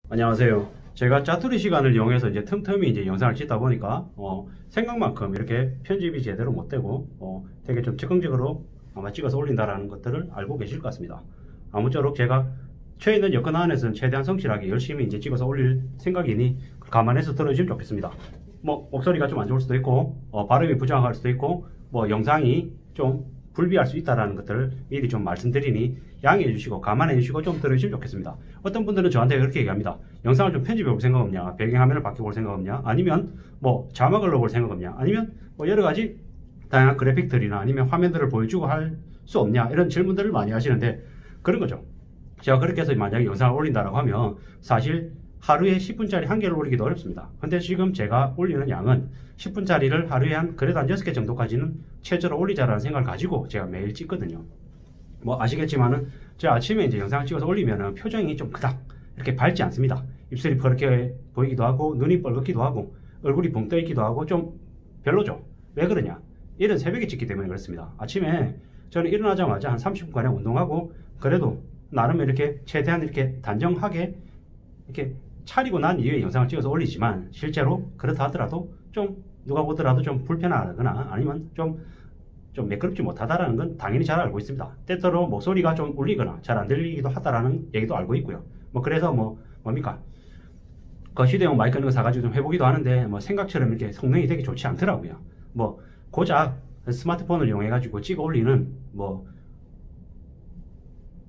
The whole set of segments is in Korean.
안녕하세요. 제가 짜투리 시간을 이용해서 이제 틈틈이 이제 영상을 찍다 보니까 생각만큼 이렇게 편집이 제대로 못 되고 되게 좀 즉흥적으로 아마 찍어서 올린다라는 것들을 알고 계실 것 같습니다. 아무쪼록 제가 처해 있는 여건 안에서는 최대한 성실하게 열심히 이제 찍어서 올릴 생각이니 감안해서 들어주시면 좋겠습니다. 목소리가 좀 안 좋을 수도 있고 발음이 부정할 수도 있고 영상이 좀 불비할 수 있다는 것들을 미리 좀 말씀드리니 양해해 주시고 감안해 주시고 좀 들어주시면 좋겠습니다. 어떤 분들은 저한테 그렇게 얘기합니다. 영상을 좀 편집해 볼 생각 없냐, 배경화면을 바꿔볼 생각 없냐, 아니면 자막을 넣어볼 생각 없냐, 아니면 여러 가지 다양한 그래픽들이나 아니면 화면들을 보여주고 할 수 없냐, 이런 질문들을 많이 하시는데 그런 거죠. 제가 그렇게 해서 만약에 영상을 올린다라고 하면 사실 하루에 10분짜리 한 개를 올리기도 어렵습니다. 근데 지금 제가 올리는 양은 10분짜리를 하루에 그래도 한 6개 정도까지는 최저로 올리자라는 생각을 가지고 제가 매일 찍거든요. 아시겠지만은 제가 아침에 이제 영상을 찍어서 올리면은 표정이 좀 그닥 이렇게 밝지 않습니다. 입술이 그렇게 보이기도 하고 눈이 뻘겋기도 하고 얼굴이 붕 떠 있기도 하고 좀 별로죠. 왜 그러냐? 이른 새벽에 찍기 때문에 그렇습니다. 아침에 저는 일어나자마자 한 30분간의 운동하고 그래도 나름 이렇게 최대한 이렇게 단정하게 이렇게 차리고 난 이후에 영상을 찍어서 올리지만 실제로 그렇다 하더라도 좀 누가 보더라도 좀 불편하거나 아니면 좀 매끄럽지 못하다라는 건 당연히 잘 알고 있습니다. 때때로 목소리가 좀 울리거나 잘 안 들리기도 하다라는 얘기도 알고 있고요. 그래서 뭡니까? 휴대용 마이크 같은 거 사가지고 좀 해보기도 하는데 생각처럼 이렇게 성능이 되게 좋지 않더라고요. 고작 스마트폰을 이용해가지고 찍어 올리는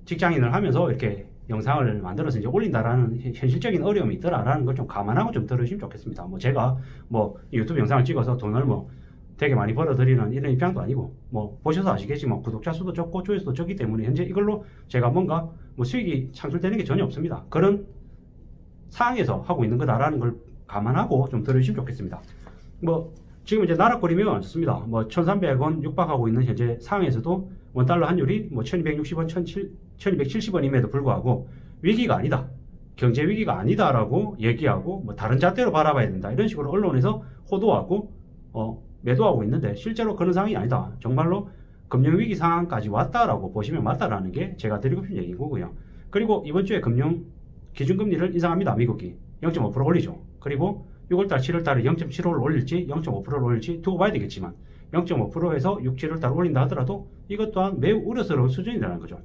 직장인을 하면서 이렇게 영상을 만들어서 이제 올린다라는 현실적인 어려움이 있더라라는 걸 좀 감안하고 좀 들으시면 좋겠습니다. 제가 유튜브 영상을 찍어서 돈을 되게 많이 벌어들이는 이런 입장도 아니고 보셔서 아시겠지만 구독자 수도 적고 조회수도 적기 때문에 현재 이걸로 제가 뭔가 수익이 창출되는 게 전혀 없습니다. 그런 상황에서 하고 있는 거다라는 걸 감안하고 좀 들으시면 좋겠습니다. 지금 이제 나락거리면 좋습니다. 1,300원 육박하고 있는 현재 상황에서도 원달러 환율이 1,260원, 1,270원임에도 불구하고 위기가 아니다, 경제 위기가 아니다라고 얘기하고 다른 잣대로 바라봐야 된다, 이런 식으로 언론에서 호도하고 매도하고 있는데 실제로 그런 상황이 아니다. 정말로 금융위기 상황까지 왔다라고 보시면 맞다라는 게 제가 드리고 싶은 얘기인 거고요. 그리고 이번 주에 금융 기준금리를 인상합니다. 미국이 0.5% 올리죠. 그리고 6월달, 7월달에 0.75를 올릴지 0.5%를 올릴지 두고 봐야 되겠지만 0.5%에서 6, 7월달 올린다 하더라도 이것 또한 매우 우려스러운 수준이라는 거죠.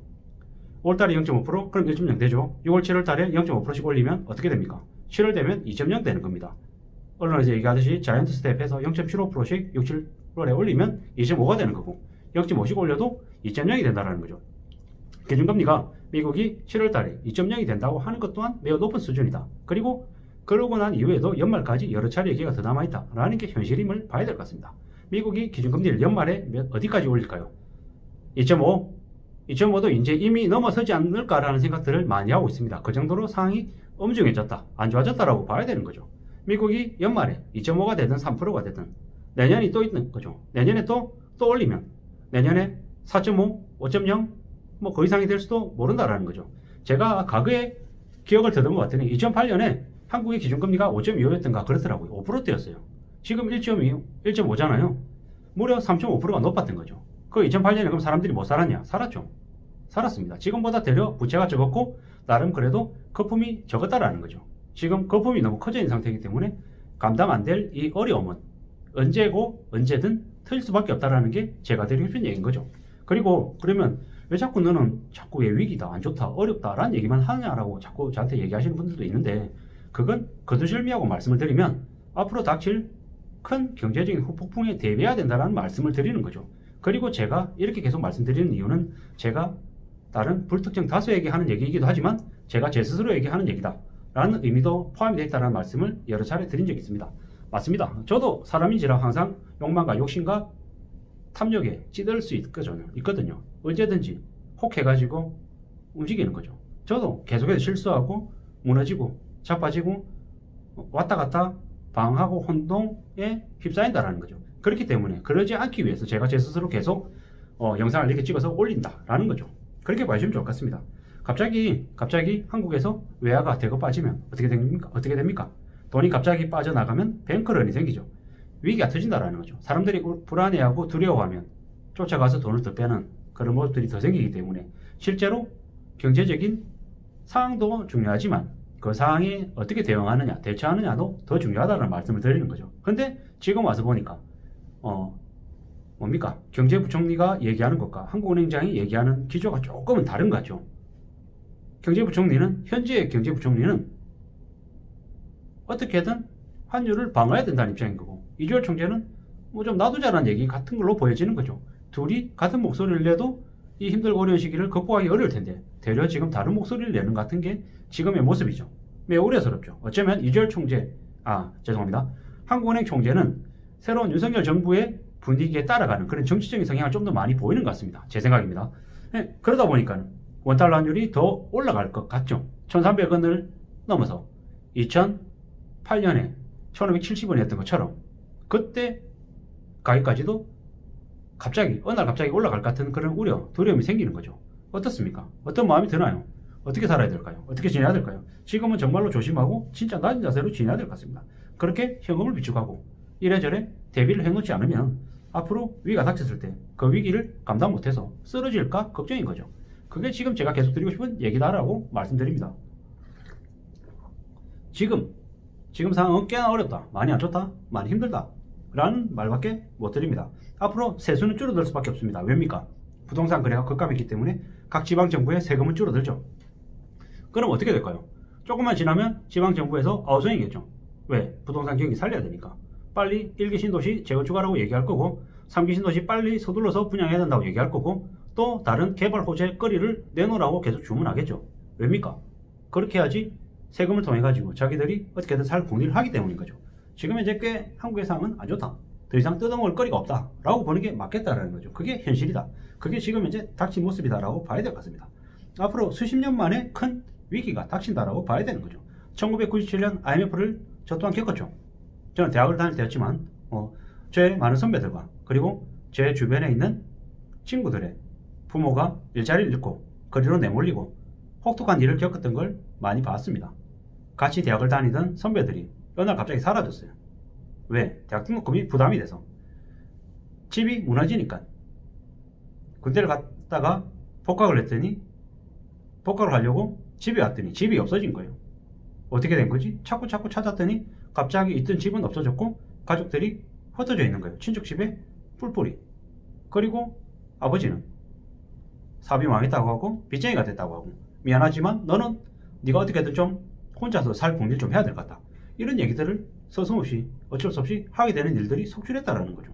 5월달에 0.5%? 그럼 1.0 되죠. 6월, 7월달에 0.5%씩 올리면 어떻게 됩니까? 7월 되면 2.0 되는 겁니다. 언론에서 얘기하듯이 자이언트 스텝해서 0.75%씩 6, 7월에 올리면 2.5가 되는 거고 0.5씩 올려도 2.0이 된다는 거죠. 기준금리가 미국이 7월달에 2.0이 된다고 하는 것 또한 매우 높은 수준이다. 그리고 그러고 난 이후에도 연말까지 여러 차례 얘기가 더 남아있다라는 게 현실임을 봐야 될 것 같습니다. 미국이 기준금리를 연말에 어디까지 올릴까요? 2.5? 2.5도 이제 이미 넘어서지 않을까라는 생각들을 많이 하고 있습니다. 그 정도로 상황이 엄중해졌다, 안 좋아졌다라고 봐야 되는 거죠. 미국이 연말에 2.5가 되든 3%가 되든 내년이 또 있는 거죠. 내년에 또 올리면 내년에 4.5, 5.0 그 이상이 될 수도 모른다라는 거죠. 제가 과거에 기억을 더듬어 봤더니 2008년에 한국의 기준금리가 5.25였던가 그렇더라고요. 5%대였어요. 지금 1.2, 1.5잖아요. 무려 3.5%가 높았던 거죠. 그 2008년에 그럼 사람들이 못 살았냐? 살았죠. 살았습니다. 지금보다 되려 부채가 적었고 나름 그래도 거품이 적었다라는 거죠. 지금 거품이 너무 커져 있는 상태이기 때문에 감당 안 될 이 어려움은 언제고 언제든 터질 수밖에 없다라는 게 제가 드리고 싶은 얘기인 거죠. 그리고 그러면 왜 자꾸 너는 왜 위기다, 안 좋다, 어렵다라는 얘기만 하냐라고 자꾸 저한테 얘기하시는 분들도 있는데 그건 거두절미하고 말씀을 드리면 앞으로 닥칠 큰 경제적인 후폭풍에 대비해야 된다는 말씀을 드리는 거죠. 그리고 제가 이렇게 계속 말씀드리는 이유는 제가 다른 불특정 다수에게 하는 얘기이기도 하지만 제가 제 스스로에게 하는 얘기다 라는 의미도 포함이 되어 있다는 말씀을 여러 차례 드린 적이 있습니다. 맞습니다. 저도 사람인지라 항상 욕망과 욕심과 탐욕에 찌들 수 있거든요. 언제든지 혹해가지고 움직이는 거죠. 저도 계속해서 실수하고 무너지고 자빠지고 왔다 갔다 방황하고 혼동에 휩싸인다라는 거죠. 그렇기 때문에 그러지 않기 위해서 제가 제 스스로 계속 영상을 이렇게 찍어서 올린다라는 거죠. 그렇게 봐주시면 좋을 것 같습니다. 갑자기 한국에서 외화가 대거 빠지면 어떻게 됩니까? 돈이 갑자기 빠져나가면 뱅크런이 생기죠. 위기가 터진다라는 거죠. 사람들이 불안해하고 두려워하면 쫓아가서 돈을 더 빼는 그런 모습들이 더 생기기 때문에 실제로 경제적인 상황도 중요하지만 그 상황에 어떻게 대응하느냐, 대처하느냐도 더 중요하다는 말씀을 드리는 거죠. 근데 지금 와서 보니까 뭡니까? 경제부총리가 얘기하는 것과 한국은행장이 얘기하는 기조가 조금은 다른 것 같죠. 현재 경제부총리는 어떻게든 환율을 방어해야 된다는 입장인 거고, 이주열 총재는 뭐 좀 놔두자라는 얘기 같은 걸로 보여지는 거죠. 둘이 같은 목소리를 내도 이 힘들고 어려운 시기를 극복하기 어려울 텐데 되려 지금 다른 목소리를 내는 것 같은 게 지금의 모습이죠. 매우 우려스럽죠. 어쩌면 이주열 총재, 한국은행 총재는 새로운 윤석열 정부의 분위기에 따라가는 그런 정치적인 성향을 좀 더 많이 보이는 것 같습니다. 제 생각입니다. 네, 그러다 보니까 원달러 환율이 더 올라갈 것 같죠. 1300원을 넘어서 2008년에 1570원이었던 것처럼 그때 가격까지도 어느 날 갑자기 올라갈 것 같은 그런 두려움이 생기는 거죠. 어떻습니까? 어떤 마음이 드나요? 어떻게 살아야 될까요? 어떻게 지내야 될까요? 지금은 정말로 조심하고 진짜 낮은 자세로 지내야 될 것 같습니다. 그렇게 현금을 비축하고 이래저래 대비를 해놓지 않으면 앞으로 위기가 닥쳤을 때 그 위기를 감당 못해서 쓰러질까 걱정인 거죠. 그게 지금 제가 계속 드리고 싶은 얘기다라고 말씀드립니다. 지금 상황은 꽤나 어렵다, 많이 안 좋다, 많이 힘들다 라는 말밖에 못 드립니다. 앞으로 세수는 줄어들 수밖에 없습니다. 왜입니까? 부동산 거래가 급감했기 때문에 각 지방정부의 세금은 줄어들죠. 그럼 어떻게 될까요? 조금만 지나면 지방정부에서 아우성이겠죠. 왜? 부동산 경기 살려야 되니까. 빨리 1기 신도시 재건축하라고 얘기할 거고 3기 신도시 빨리 서둘러서 분양해야 된다고 얘기할 거고 또 다른 개발 호재 거리를 내놓으라고 계속 주문하겠죠. 왜입니까? 그렇게 해야지 세금을 통해 가지고 자기들이 어떻게든 살 궁리를 하기 때문인 거죠. 지금 이제 꽤 한국의 상황은 안 좋다, 더 이상 뜯어먹을 거리가 없다 라고 보는 게 맞겠다라는 거죠. 그게 현실이다, 그게 지금 이제 닥친 모습이다 라고 봐야 될 것 같습니다. 앞으로 수십 년 만에 큰 위기가 닥친다 라고 봐야 되는 거죠. 1997년 IMF를 저 또한 겪었죠. 저는 대학을 다닐 때였지만 제 많은 선배들과 그리고 제 주변에 있는 친구들의 부모가 일자리를 잃고 거리로 내몰리고 혹독한 일을 겪었던 걸 많이 봤습니다. 같이 대학을 다니던 선배들이 어느 날 갑자기 사라졌어요. 왜? 대학 등록금이 부담이 돼서. 집이 무너지니까. 군대를 갔다가 복학을 했더니 복학을 하려고 집에 왔더니 집이 없어진 거예요. 어떻게 된 거지? 자꾸 찾았더니 갑자기 있던 집은 없어졌고 가족들이 흩어져 있는 거예요. 친척 집에 뿔뿔이. 그리고 아버지는 사업이 망했다고 하고 빚쟁이가 됐다고 하고 미안하지만 너는 네가 어떻게든 좀 혼자서 살 궁리를 좀 해야 될 것 같다. 이런 얘기들을 서슴없이 어쩔 수 없이 하게 되는 일들이 속출했다라는 거죠.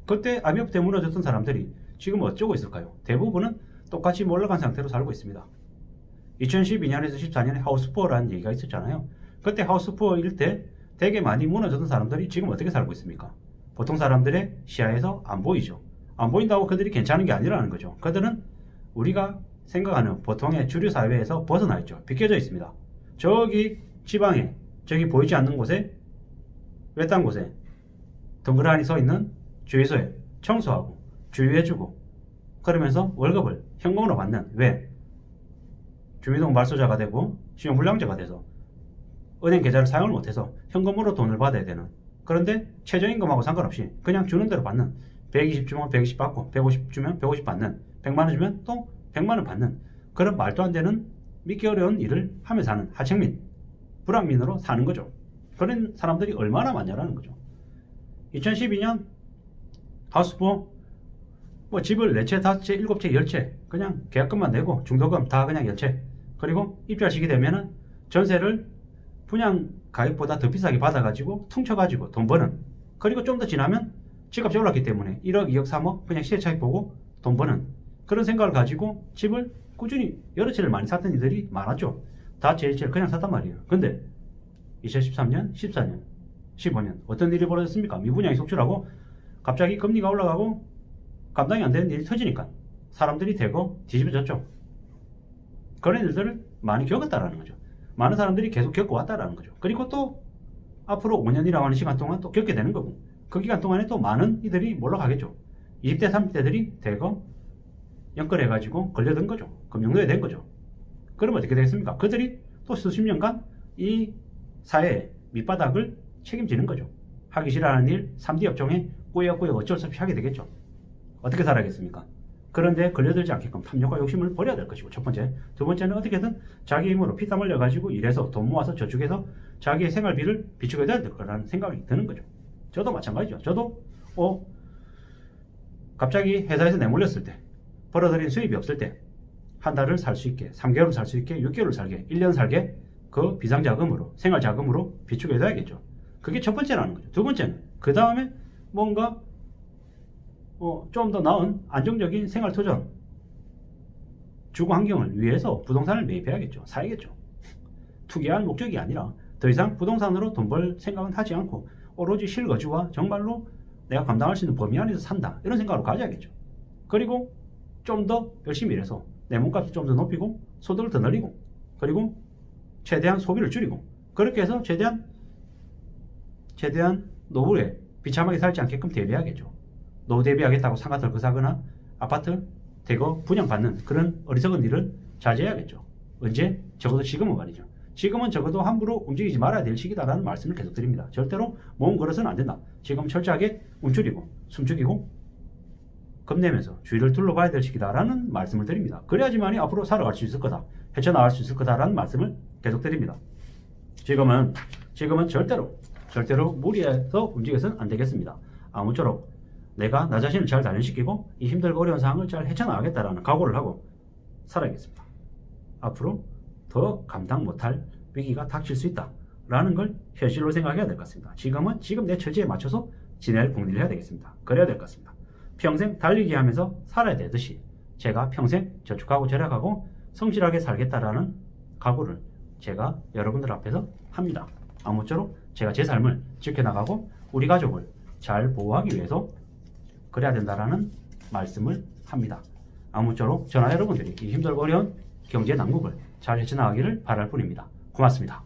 그때 IMF 때 무너졌던 사람들이 지금 어쩌고 있을까요? 대부분은 똑같이 몰락한 상태로 살고 있습니다. 2012년에서 14년에 하우스푸어라는 얘기가 있었잖아요. 그때 하우스푸어일 때 되게 많이 무너졌던 사람들이 지금 어떻게 살고 있습니까? 보통 사람들의 시야에서 안 보이죠. 안 보인다고 그들이 괜찮은 게 아니라는 거죠. 그들은 우리가 생각하는 보통의 주류 사회에서 벗어나 있죠. 비껴져 있습니다. 저기 지방에, 저기 보이지 않는 곳에, 외딴 곳에 덩그러니 서 있는 주유소에 청소하고 주유해주고 그러면서 월급을 현금으로 받는, 왜? 주민등 말소자가 되고 신용불량자가 돼서 은행 계좌를 사용을 못해서 현금으로 돈을 받아야 되는, 그런데 최저임금하고 상관없이 그냥 주는 대로 받는, 120 주면 120 받고 150 주면 150 받는, 100만원 주면 또 100만원 받는 그런 말도 안 되는 믿기 어려운 일을 하며 사는 하층민, 불황민으로 사는 거죠. 그런 사람들이 얼마나 많냐라는 거죠. 2012년 하우스푸어 집을 4채, 5채, 7채, 10채 그냥 계약금만 내고 중도금 다 그냥 10채, 그리고 입주할 시기 되면은 전세를 분양 가격보다 더 비싸게 받아가지고 퉁쳐가지고 돈 버는, 그리고 좀 더 지나면 집값이 올랐기 때문에 1억, 2억, 3억 그냥 시세 차익 보고 돈 버는 그런 생각을 가지고 집을 꾸준히 여러 채를 많이 샀던 이들이 많았죠. 다 제일제일 그냥 샀단 말이에요. 근데 2013년, 14년, 15년 어떤 일이 벌어졌습니까? 미분양이 속출하고 갑자기 금리가 올라가고 감당이 안 되는 일이 터지니까 사람들이 대거 뒤집어졌죠. 그런 일들을 많이 겪었다라는 거죠. 많은 사람들이 계속 겪어왔다라는 거죠. 그리고 또 앞으로 5년이라고 하는 시간 동안 또 겪게 되는 거고, 그 기간 동안에 또 많은 이들이 몰러가겠죠. 20대, 30대들이 대거 연끌해가지고 걸려든 거죠. 금융노예 된 거죠. 그러면 어떻게 되겠습니까? 그들이 또 수십 년간 이 사회의 밑바닥을 책임지는 거죠. 하기 싫어하는 일 3D 업종에 꾸역꾸역 어쩔 수 없이 하게 되겠죠. 어떻게 살아야겠습니까? 그런데 걸려들지 않게끔 탐욕과 욕심을 버려야 될 것이고 첫 번째. 두 번째는 어떻게든 자기 힘으로 피땀 흘려가지고 일해서 돈 모아서 저축해서 자기의 생활비를 비축해야 될 거라는 생각이 드는 거죠. 저도 마찬가지죠. 저도 갑자기 회사에서 내몰렸을 때, 벌어들인 수입이 없을 때 한 달을 살 수 있게, 3개월을 살 수 있게, 6개월을 살게, 1년 살게 그 비상자금으로, 생활자금으로 비축해둬야겠죠. 그게 첫 번째라는 거죠. 두 번째는 그 다음에 뭔가 좀 더 나은 안정적인 생활 터전, 주거 환경을 위해서 부동산을 매입해야겠죠. 사야겠죠. 투기할 목적이 아니라 더 이상 부동산으로 돈 벌 생각은 하지 않고 오로지 실거주와 정말로 내가 감당할 수 있는 범위 안에서 산다, 이런 생각으로 가져야겠죠. 그리고 좀 더 열심히 일해서 내 몸값을 좀 더 높이고 소득을 더 늘리고 그리고 최대한 소비를 줄이고 그렇게 해서 최대한 노후에 비참하게 살지 않게끔 대비하겠죠. 노후 대비하겠다고 상가들 사거나 아파트 대거 분양받는 그런 어리석은 일은 자제해야겠죠. 언제? 적어도 지금은 말이죠. 지금은 적어도 함부로 움직이지 말아야 될 시기다라는 말씀을 계속 드립니다. 절대로 몸 걸어서는 안 된다. 지금 철저하게 움츠리고 숨죽이고 겁내면서 주위를 둘러봐야 될 시기다라는 말씀을 드립니다. 그래야지만이 앞으로 살아갈 수 있을 거다, 헤쳐나갈 수 있을 거다라는 말씀을 계속 드립니다. 지금은 절대로 무리해서 움직여서는 안 되겠습니다. 아무쪼록 내가 나 자신을 잘 단련시키고 이 힘들고 어려운 상황을 잘 헤쳐나가겠다라는 각오를 하고 살아야겠습니다. 앞으로 더 감당 못할 위기가 닥칠 수 있다라는 걸 현실로 생각해야 될 것 같습니다. 지금은 지금 내 처지에 맞춰서 지낼 궁리를 해야 되겠습니다. 그래야 될 것 같습니다. 평생 달리기 하면서 살아야 되듯이 제가 평생 저축하고 절약하고 성실하게 살겠다라는 각오를 제가 여러분들 앞에서 합니다. 아무쪼록 제가 제 삶을 지켜나가고 우리 가족을 잘 보호하기 위해서 그래야 된다라는 말씀을 합니다. 아무쪼록 저나 여러분들이 이 힘들고 어려운 경제 난국을 잘 헤쳐나가기를 바랄 뿐입니다. 고맙습니다.